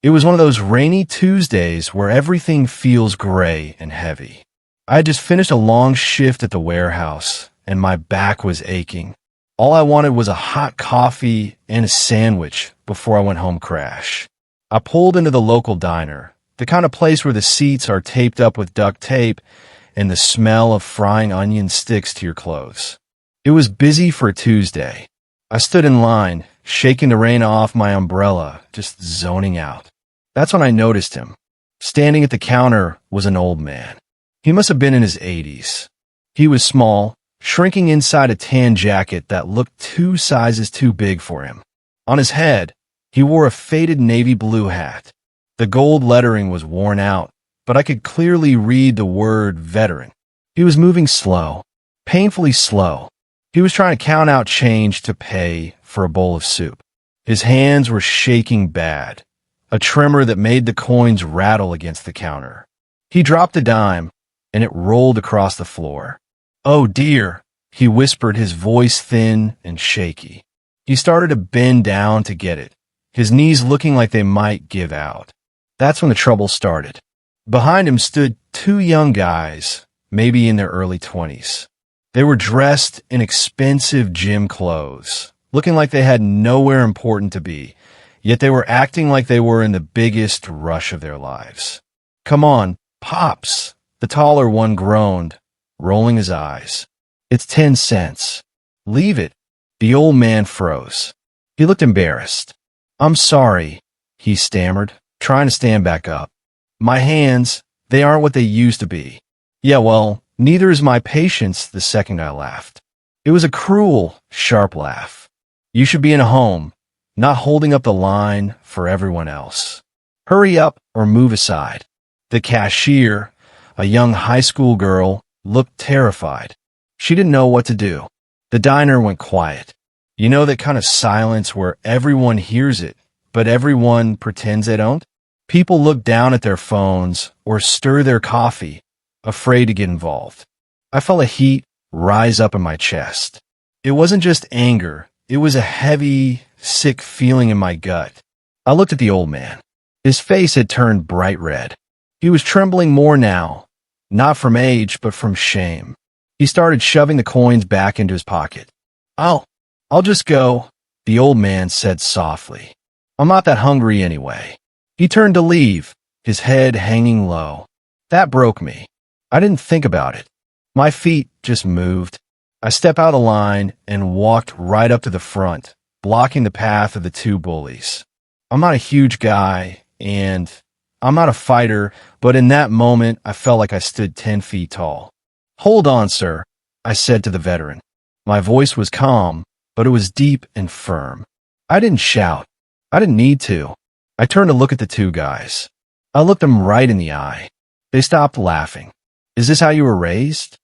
It was one of those rainy Tuesdays where everything feels gray and heavy. I had just finished a long shift at the warehouse, and my back was aching. All I wanted was a hot coffee and a sandwich before I went home crash. I pulled into the local diner, the kind of place where the seats are taped up with duct tape and the smell of frying onion sticks to your clothes. It was busy for a Tuesday. I stood in line, shaking the rain off my umbrella, just zoning out. That's when I noticed him. Standing at the counter was an old man. He must have been in his 80s. He was small, shrinking inside a tan jacket that looked 2 sizes too big for him. On his head, he wore a faded navy blue hat. The gold lettering was worn out, but I could clearly read the word veteran. He was moving slow, painfully slow. He was trying to count out change to pay for a bowl of soup. His hands were shaking bad, a tremor that made the coins rattle against the counter. He dropped a dime, and it rolled across the floor. "Oh dear," he whispered, his voice thin and shaky. He started to bend down to get it, his knees looking like they might give out. That's when the trouble started. Behind him stood 2 young guys, maybe in their early 20s. They were dressed in expensive gym clothes, looking like they had nowhere important to be, yet they were acting like they were in the biggest rush of their lives. "Come on, Pops," the taller one groaned, rolling his eyes. "It's 10 cents. Leave it." The old man froze. He looked embarrassed. "I'm sorry," he stammered, trying to stand back up. "My hands, they aren't what they used to be." "Yeah, well, neither is my patience," the second guy laughed. It was a cruel, sharp laugh. "You should be in a home, not holding up the line for everyone else. Hurry up or move aside." The cashier, a young high school girl, looked terrified. She didn't know what to do. The diner went quiet. You know that kind of silence where everyone hears it, but everyone pretends they don't? People look down at their phones or stir their coffee, afraid to get involved. I felt a heat rise up in my chest. It wasn't just anger. It was a heavy, sick feeling in my gut. I looked at the old man. His face had turned bright red. He was trembling more now, not from age, but from shame. He started shoving the coins back into his pocket. I'll just go," the old man said softly. "I'm not that hungry anyway." He turned to leave, his head hanging low. That broke me. I didn't think about it. My feet just moved. I stepped out of the line and walked right up to the front, blocking the path of the 2 bullies. I'm not a huge guy, and I'm not a fighter, but in that moment, I felt like I stood 10 feet tall. "Hold on, sir," I said to the veteran. My voice was calm, but it was deep and firm. I didn't shout. I didn't need to. I turned to look at the 2 guys. I looked them right in the eye. They stopped laughing. "Is this how you were raised?"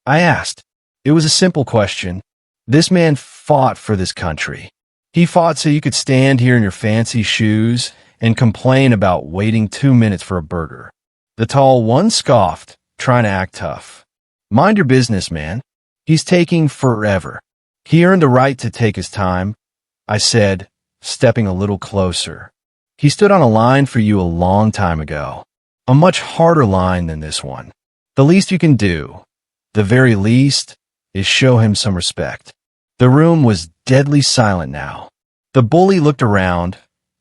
I asked. It was a simple question. This man fought for this country. He fought so you could stand here in your fancy shoes and complain about waiting 2 minutes for a burger. The tall one scoffed, trying to act tough. "Mind your business, man. He's taking forever. He earned the right to take his time," I said, stepping a little closer. "He stood on a line for you a long time ago. A much harder line than this one. The least you can do, the very least, is show him some respect." The room was deadly silent now. The bully looked around,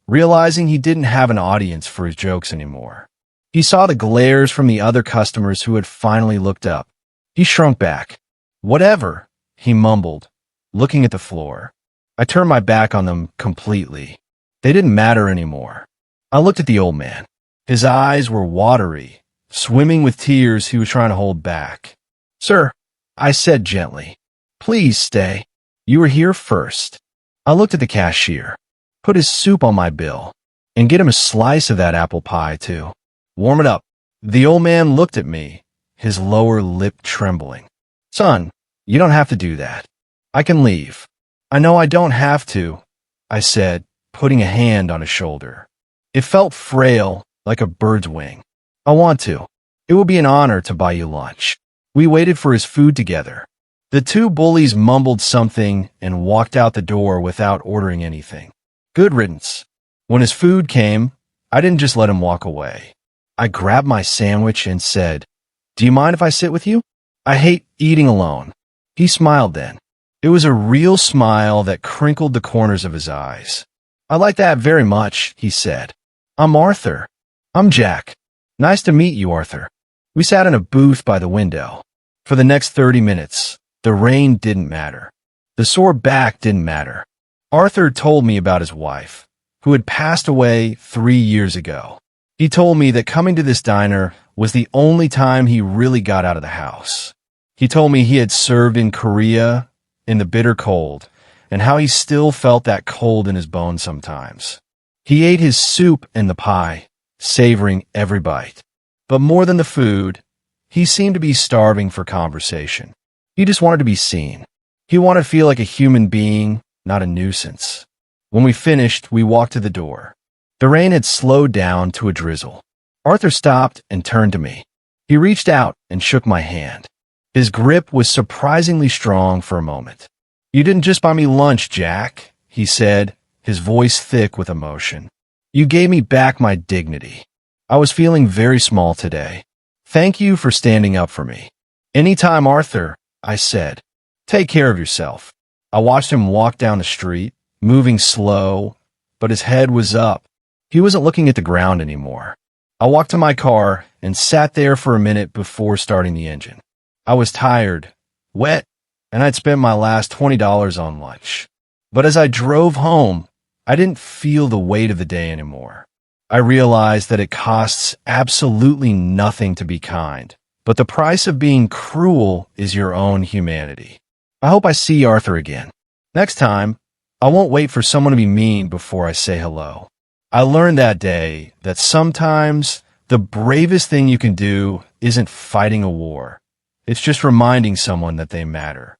realizing he didn't have an audience for his jokes anymore. He saw the glares from the other customers who had finally looked up. He shrunk back. "Whatever," he mumbled, looking at the floor. I turned my back on them completely. They didn't matter anymore. I looked at the old man. His eyes were watery, swimming with tears he was trying to hold back. "Sir," I said gently, "please stay. You were here first." I looked at the cashier. "Put his soup on my bill, and get him a slice of that apple pie, too. Warm it up." The old man looked at me, his lower lip trembling. "Son, you don't have to do that. I can leave." "I know I don't have to," I said, putting a hand on his shoulder. It felt frail, like a bird's wing. "I want to. It will be an honor to buy you lunch." We waited for his food together. The 2 bullies mumbled something and walked out the door without ordering anything. Good riddance. When his food came, I didn't just let him walk away. I grabbed my sandwich and said, "Do you mind if I sit with you? I hate eating alone." He smiled then. It was a real smile that crinkled the corners of his eyes. "I like that very much," he said. "I'm Arthur." "I'm Jack." "Nice to meet you, Arthur." We sat in a booth by the window. For the next 30 minutes, the rain didn't matter. The sore back didn't matter. Arthur told me about his wife, who had passed away 3 years ago. He told me that coming to this diner was the only time he really got out of the house. He told me he had served in Korea in the bitter cold, and how he still felt that cold in his bones sometimes. He ate his soup and the pie, savoring every bite. But more than the food, he seemed to be starving for conversation. He just wanted to be seen. He wanted to feel like a human being, not a nuisance. When we finished, we walked to the door. The rain had slowed down to a drizzle. Arthur stopped and turned to me. He reached out and shook my hand. His grip was surprisingly strong for a moment. "You didn't just buy me lunch, Jack," he said, his voice thick with emotion. "You gave me back my dignity. I was feeling very small today. Thank you for standing up for me." "Anytime, Arthur," I said. "Take care of yourself." I watched him walk down the street, moving slow, but his head was up. He wasn't looking at the ground anymore. I walked to my car and sat there for a minute before starting the engine. I was tired, wet, and I'd spent my last $20 on lunch. But as I drove home, I didn't feel the weight of the day anymore. I realized that it costs absolutely nothing to be kind, but the price of being cruel is your own humanity. I hope I see Arthur again. Next time, I won't wait for someone to be mean before I say hello. I learned that day that sometimes the bravest thing you can do isn't fighting a war. It's just reminding someone that they matter.